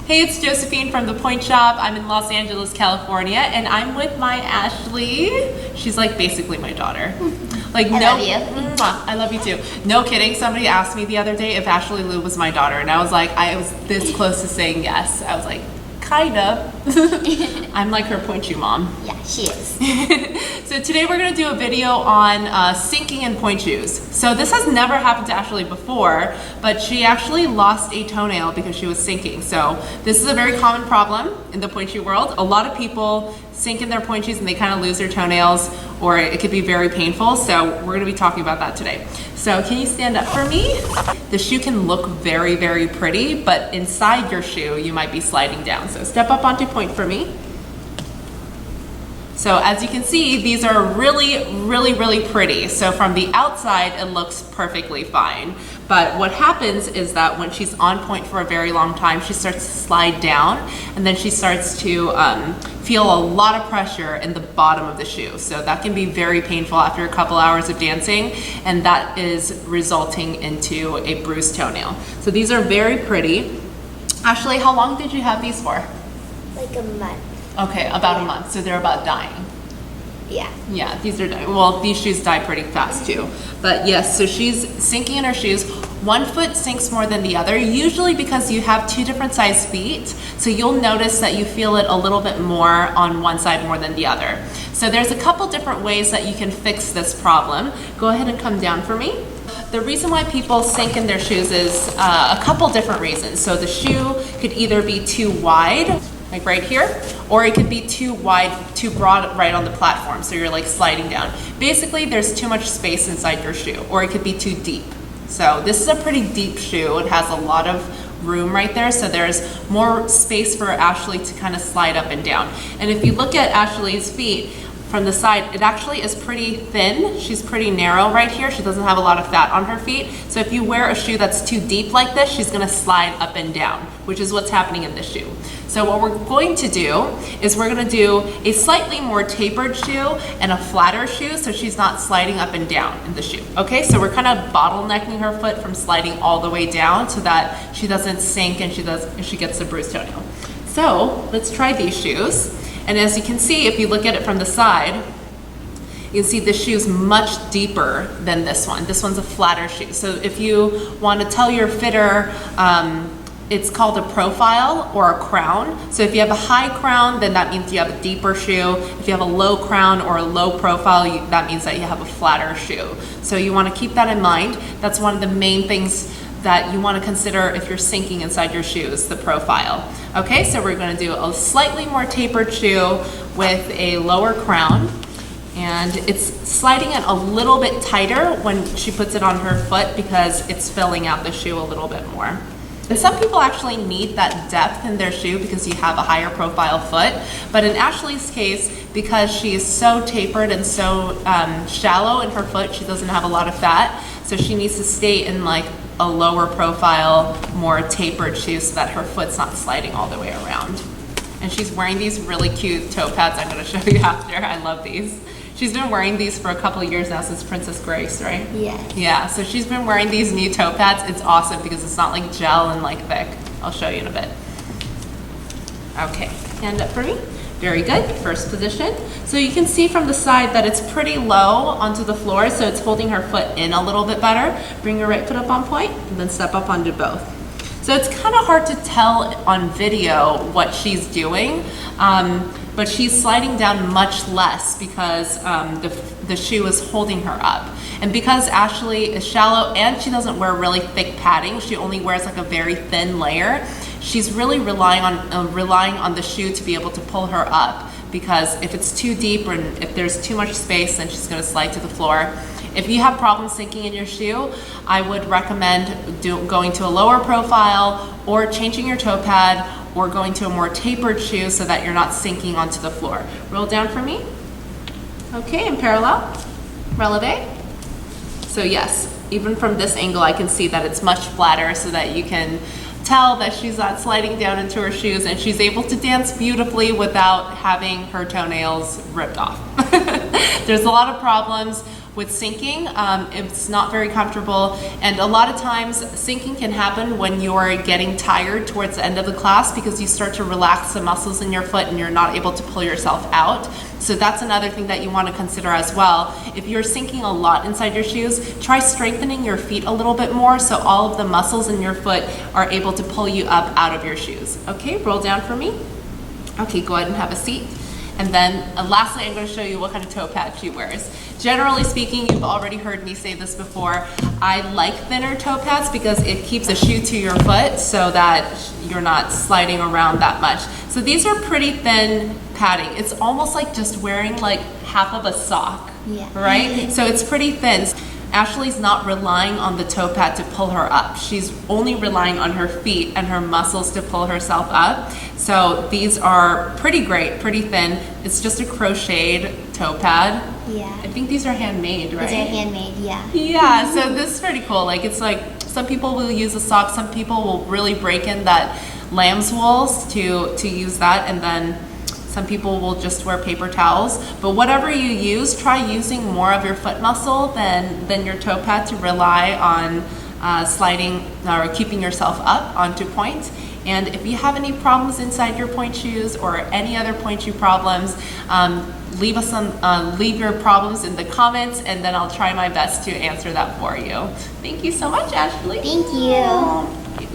Hey, it's Josephine from ThePointeShop. I'm in Los Angeles, California, and I'm with my Ashley. She's like basically my daughter. Like I love you. I love you too. No kidding. Somebody asked me the other day if Ashley Lou was my daughter, and I was like, I was this close to saying yes. I was like, kind of. I'm like her Pointe mom. Yeah, she is. So today we're going to do a video on sinking in pointe shoes. So this has never happened to Ashley before, but she actually lost a toenail because she was sinking. So this is a very common problem in the pointe shoe world. A lot of people sink in their pointe shoes and they kind of lose their toenails, or it could be very painful. So we're going to be talking about that today. So can you stand up for me? The shoe can look very, very pretty, but inside your shoe you might be sliding down. So step up onto Pointe for me. So as you can see, these are really, really, really pretty. So from the outside, it looks perfectly fine. But what happens is that when she's on Pointe for a very long time, she starts to slide down, and then she starts to feel a lot of pressure in the bottom of the shoe. So that can be very painful after a couple hours of dancing, and that is resulting into a bruised toenail. So these are very pretty. Ashley, how long did you have these for? Like a month. Okay, about a month, so they're about dying. Yeah. Yeah, these are dying. Well, these shoes die pretty fast too. But yes, so she's sinking in her shoes. One foot sinks more than the other, usually because you have two different size feet. So you'll notice that you feel it a little bit more on one side more than the other. So there's a couple different ways that you can fix this problem. Go ahead and come down for me. The reason why people sink in their shoes is a couple different reasons. So the shoe could either be too wide, like right here, or it could be too wide, too broad right on the platform, so you're like sliding down. Basically, there's too much space inside your shoe, or it could be too deep. So this is a pretty deep shoe. It has a lot of room right there, so there's more space for Ashley to kind of slide up and down. And if you look at Ashley's feet from the side, it actually is pretty thin. She's pretty narrow right here. She doesn't have a lot of fat on her feet. So if you wear a shoe that's too deep like this, she's gonna slide up and down, which is what's happening in this shoe. So what we're going to do is we're gonna do a slightly more tapered shoe and a flatter shoe so she's not sliding up and down in the shoe. Okay, so we're kind of bottlenecking her foot from sliding all the way down so that she doesn't sink and she gets a bruised toenail. So let's try these shoes. And as you can see, if you look at it from the side, you can see this shoe is much deeper than this one. This one's a flatter shoe. So if you want to tell your fitter, it's called a profile or a crown. So if you have a high crown, then that means you have a deeper shoe. If you have a low crown or a low profile, that means that you have a flatter shoe. So you want to keep that in mind. That's one of the main things that you want to consider if you're sinking inside your shoes, the profile. Okay, so we're going to do a slightly more tapered shoe with a lower crown, and it's sliding in a little bit tighter when she puts it on her foot because it's filling out the shoe a little bit more. And some people actually need that depth in their shoe because you have a higher profile foot, but in Ashley's case, because she is so tapered and so shallow in her foot, she doesn't have a lot of fat, so she needs to stay in like a lower profile, more tapered shoe so that her foot's not sliding all the way around. And she's wearing these really cute toe pads I'm going to show you after. I love these. She's been wearing these for a couple of years now, since Princess Grace, right? Yeah. Yeah, so she's been wearing these new toe pads. It's awesome because it's not like gel and like thick. I'll show you in a bit. Okay, stand up for me. Very good, first position. So you can see from the side that it's pretty low onto the floor, so it's holding her foot in a little bit better. Bring your right foot up on Pointe, and then step up onto both. So it's kind of hard to tell on video what she's doing, but she's sliding down much less because the shoe is holding her up. And because Ashley is shallow and she doesn't wear really thick padding, she only wears like a very thin layer, she's really relying on the shoe to be able to pull her up, because if it's too deep or if there's too much space, then she's going to slide to the floor. If you have problems sinking in your shoe, I would recommend going to a lower profile or changing your toe pad or going to a more tapered shoe so that you're not sinking onto the floor. Roll down for me. Okay, in parallel. Releve. So yes, even from this angle, I can see that it's much flatter so that you can tell that she's not sliding down into her shoes, and she's able to dance beautifully without having her toenails ripped off. There's a lot of problems With sinking, it's not very comfortable, and a lot of times sinking can happen when you're getting tired towards the end of the class because you start to relax the muscles in your foot and you're not able to pull yourself out. So that's another thing that you want to consider as well. If you're sinking a lot inside your shoes, try strengthening your feet a little bit more so all of the muscles in your foot are able to pull you up out of your shoes. Okay, roll down for me. Okay, go ahead and have a seat. And then lastly, I'm going to show you what kind of toe pad she wears. Generally speaking, you've already heard me say this before, I like thinner toe pads because it keeps the shoe to your foot so that you're not sliding around that much. So these are pretty thin padding. It's almost like just wearing like half of a sock, right? So it's pretty thin. Ashley's not relying on the toe pad to pull her up. She's only relying on her feet and her muscles to pull herself up. So these are pretty great, pretty thin. It's just a crocheted toe pad. Yeah. I think these are handmade, right? These are handmade, yeah. Yeah, so this is pretty cool. Like it's like some people will use a sock, some people will really break in that lamb's wools to use that, and then some people will just wear paper towels. But whatever you use, try using more of your foot muscle than your toe pad to rely on sliding or keeping yourself up onto Pointe. And if you have any problems inside your Pointe shoes or any other Pointe shoe problems, leave your problems in the comments, and then I'll try my best to answer that for you. Thank you so much, Ashley. Thank you.